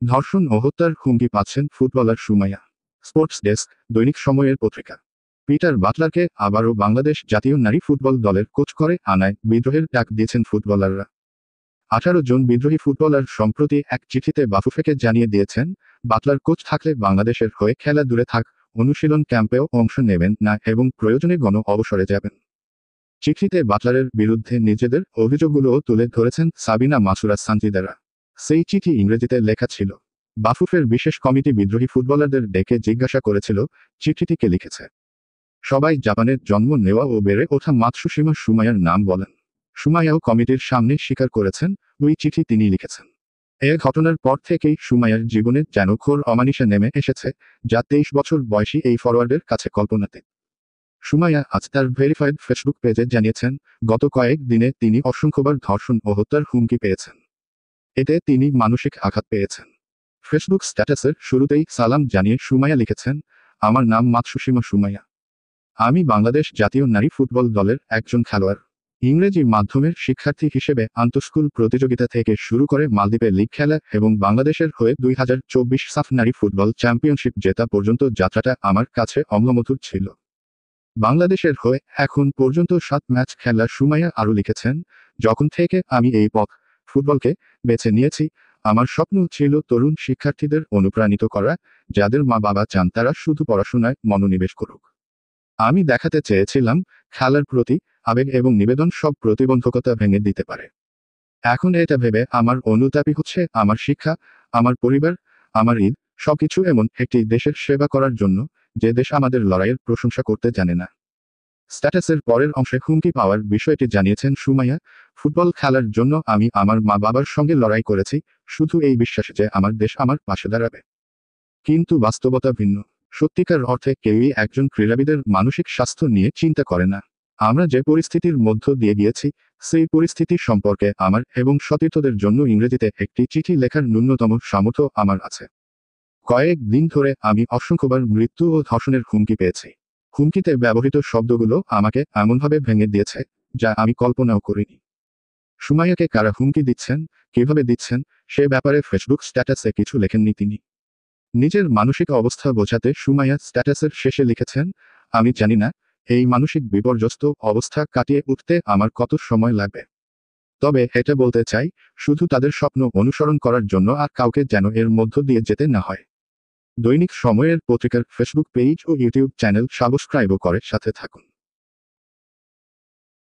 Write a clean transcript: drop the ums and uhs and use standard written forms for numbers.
ধর্ষণ ও হত্যার হুমকি পাচ্ছেন ফুটবলার সুমাইয়া। স্পোর্টস ডেস্ক, দৈনিক সময়ের পত্রিকা। পিটার বাটলারকে আবারও বাংলাদেশ জাতীয় নারী ফুটবল দলের কোচ করে আনায় বিদ্রোহের ডাক দিয়েছেন ফুটবলাররা। 18 জন বিদ্রোহী ফুটবলার সম্প্রতি এক চিঠিতে বাফুফেকে জানিয়ে দিয়েছেন, বাটলার কোচ থাকলে বাংলাদেশের হয়ে খেলা দূরে থাক, অনুশীলন ক্যাম্পেও অংশ নেবেন না এবং প্রয়োজনে গণ অবসরে যাবেন। চিঠিতে বাটলারের বিরুদ্ধে নিজেদের অভিযোগগুলোও তুলে ধরেছেন সাবিনা মাসুরা সানজিদারা। সেই চিঠি ইংরেজিতে লেখা ছিল। বাফুফের বিশেষ কমিটি বিদ্রোহী ফুটবলারদের ডেকে জিজ্ঞাসা করেছিল, চিঠিটি কে লিখেছে। সবাই জাপানের জন্ম নেওয়া ও বেড়ে ওঠা মাতসুশিমা সুমাইয়ার নাম বলেন। সুমাইয়াও কমিটির সামনে স্বীকার করেছেন, ওই চিঠি তিনিই লিখেছেন। এ ঘটনার পর থেকেই সুমাইয়ার জীবনে যেন ঘোর অমানিশা নেমে এসেছে, যা 23 বছর বয়সী এই ফরোয়ার্ডের কাছে কল্পনাতীত। সুমাইয়া আজ তার ভেরিফাইড ফেসবুক পেজে জানিয়েছেন, গত কয়েক দিনে তিনি অসংখ্যবার ধর্ষণ ও হত্যার হুমকি পেয়েছেন। এতে তিনি মানসিক আঘাত পেয়েছেন। ফেসবুক স্ট্যাটাসের শুরুতেই সালাম জানিয়ে সুমাইয়া লিখেছেন, আমার নাম মাতসুশিমা সুমাইয়া। আমি বাংলাদেশ জাতীয় নারী ফুটবল দলের একজন খেলোয়াড়। ইংরেজি মাধ্যমের শিক্ষার্থী হিসেবে আন্তঃস্কুল প্রতিযোগিতা থেকে শুরু করে মালদ্বীপে লিগ খেলা এবং বাংলাদেশের হয়ে 2024 সাফ নারী ফুটবল চ্যাম্পিয়নশিপ জেতা পর্যন্ত যাত্রাটা আমার কাছে অম্লমধুর ছিল। বাংলাদেশের হয়ে এখন পর্যন্ত 7 ম্যাচ খেলা সুমাইয়া আরও লিখেছেন, যখন থেকে আমি এই পথ ফুটবলকে বেছে নিয়েছি, আমার স্বপ্ন ছিল তরুণ শিক্ষার্থীদের অনুপ্রাণিত করা, যাদের মা বাবা চান তারা শুধু পড়াশোনায় মনোনিবেশ করুক। আমি দেখাতে চেয়েছিলাম, খেলার প্রতি আবেগ এবং নিবেদন সব প্রতিবন্ধকতা ভেঙে দিতে পারে। এখন এটা ভেবে আমার অনুতাপই হচ্ছে আমার শিক্ষা, আমার পরিবার, আমার ঈদ, সবকিছু এমন একটি দেশের সেবা করার জন্য, যে দেশ আমাদের লড়াইয়ের প্রশংসা করতে জানে না। স্ট্যাটাসের পরের অংশে হুমকি পাওয়ার বিষয়টি জানিয়েছেন সুমাইয়া, ফুটবল খেলার জন্য আমি আমার মা বাবার সঙ্গে লড়াই করেছি, শুধু এই বিশ্বাসে যে আমার দেশ আমার পাশে দাঁড়াবে। কিন্তু বাস্তবতা ভিন্ন। সত্যিকার অর্থে কেউই একজন ক্রীড়াবিদের মানসিক স্বাস্থ্য নিয়ে চিন্তা করে না। আমরা যে পরিস্থিতির মধ্য দিয়ে গিয়েছি, সেই পরিস্থিতি সম্পর্কে আমার এবং সতীর্থদের জন্য ইংরেজিতে একটি চিঠি লেখার ন্যূনতম সামর্থ্য আমার আছে। কয়েক দিন ধরে আমি অসংখ্যবার মৃত্যু ও ধর্ষণের হুমকি পেয়েছি। হুমকিতে ব্যবহৃত শব্দগুলো আমাকে এমনভাবে ভেঙে দিয়েছে, যা আমি কল্পনাও করিনি। সুমাইয়াকে কারা হুমকি দিচ্ছেন, কিভাবে দিচ্ছেন, সে ব্যাপারে ফেসবুক স্ট্যাটাসে কিছু লেখেননি তিনি। নিজের মানসিক অবস্থা বোঝাতে সুমাইয়া স্ট্যাটাসের শেষে লিখেছেন, আমি জানি না, এই মানসিক বিপর্যস্ত অবস্থা কাটিয়ে উঠতে আমার কত সময় লাগবে। তবে এটা বলতে চাই, শুধু তাদের স্বপ্ন অনুসরণ করার জন্য আর কাউকে যেন এর মধ্য দিয়ে যেতে না হয়। দৈনিক সময়ের পত্রিকার ফেসবুক পেজ ও ইউটিউব চ্যানেল সাবস্ক্রাইবও করে সাথে থাকুন।